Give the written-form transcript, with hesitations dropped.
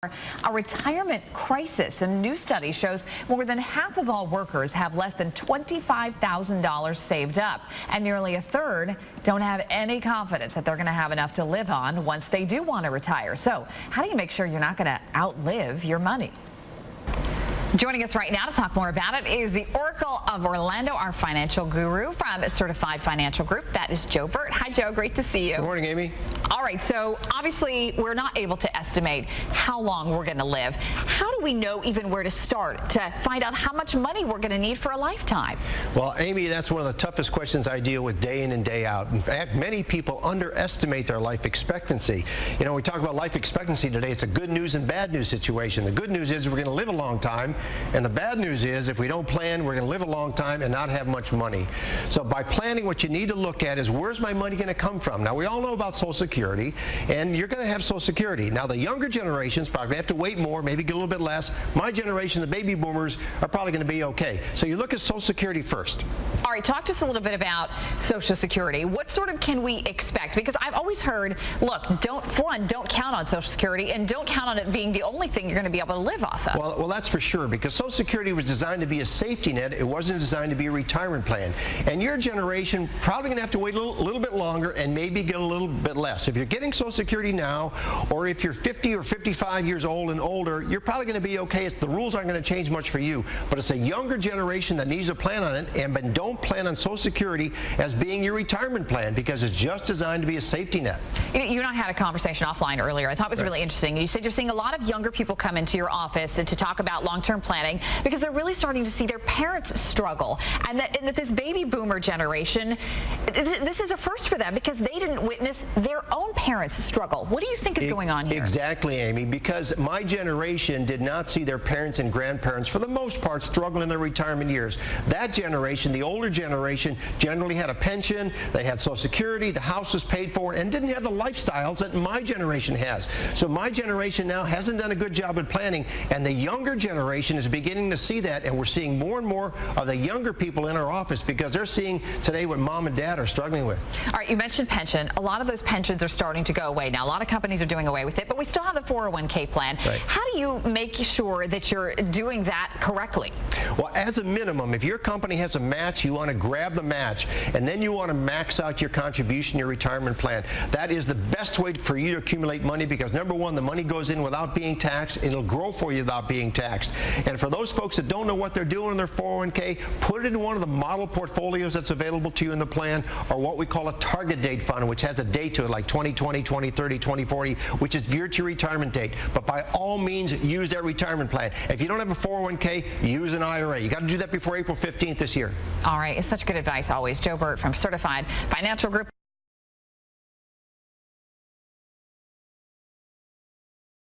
A retirement crisis. A new study shows more than half of all workers have less than $25,000 saved up, and nearly a third don't have any confidence that they're going to have enough to live on once they do want to retire. So how do you make sure you're not going to outlive your money? Joining us right now to talk more about it is the Oracle of Orlando, our financial guru from Certified Financial Group. That is Joe Bert. Hi, Joe. Great to see you. Good morning, Amy. All right. So obviously, we're not able to estimate how long we're going to live. How do we know even where to start to find out how much money we're going to need for a lifetime? Well, Amy, that's one of the toughest questions I deal with day in and day out. In fact, many people underestimate their life expectancy. You know, we talk about life expectancy today. It's a good news and bad news situation. The good news is we're going to live a long time. And the bad news is if we don't plan, we're going to live a long time and not have much money. So by planning, what you need to look at is where's my money going to come from? Now, we all know about Social Security, and you're going to have Social Security. Now, the younger generations probably have to wait more, maybe get a little bit less. My generation, the baby boomers, are probably going to be okay. So you look at Social Security first. All right, talk to us a little bit about Social Security. What sort of can we expect? Because I've always heard, look, don't count on Social Security, and don't count on it being the only thing you're going to be able to live off of. Well, that's for sure, because Social Security was designed to be a safety net. It wasn't designed to be a retirement plan. And your generation probably going to have to wait a little bit longer and maybe get a little bit less. If you're getting Social Security now, or if you're 50 or 55 years old and older, you're probably going to be okay. The rules aren't going to change much for you. But it's a younger generation that needs to plan on it, and don't plan on Social Security as being your retirement plan, because it's just designed to be a safety net. You and I had a conversation offline earlier. I thought it was really interesting. You said you're seeing a lot of younger people come into your office to talk about long-term planning because they're really starting to see their parents struggle, and that this baby boomer generation, this is a first for them because they didn't witness their own parents struggle. What do you think is going on here? Exactly, Amy, because my generation did not see their parents and grandparents, for the most part, struggle in their retirement years. That generation, the older generation, generally had a pension, they had Social Security, the house was paid for, and didn't have the lifestyles that my generation has. So my generation now hasn't done a good job at planning, and the younger generation is beginning to see that, and we're seeing more and more of the younger people in our office because they're seeing today what mom and dad are struggling with. All right, you mentioned pension. A lot of those pensions are starting to go away now. A lot of companies are doing away with it, but we still have the 401k plan. Right. How do you make sure that you're doing that correctly? Well, as a minimum, if your company has a match, you want to grab the match, and then you want to max out your contribution, your retirement plan. That is the best way for you to accumulate money because, number one, the money goes in without being taxed, and it'll grow for you without being taxed. And for those folks that don't know what they're doing in their 401k, put it in one of the model portfolios that's available to you in the plan, or what we call a target date fund, which has a date to it, like 2020, 2030, 2040, which is geared to your retirement date. But by all means, use that retirement plan. If you don't have a 401k, use an IRA. You got to do that before April 15th this year. All right, it's such good advice always. Joe Bert from Certified Financial Group.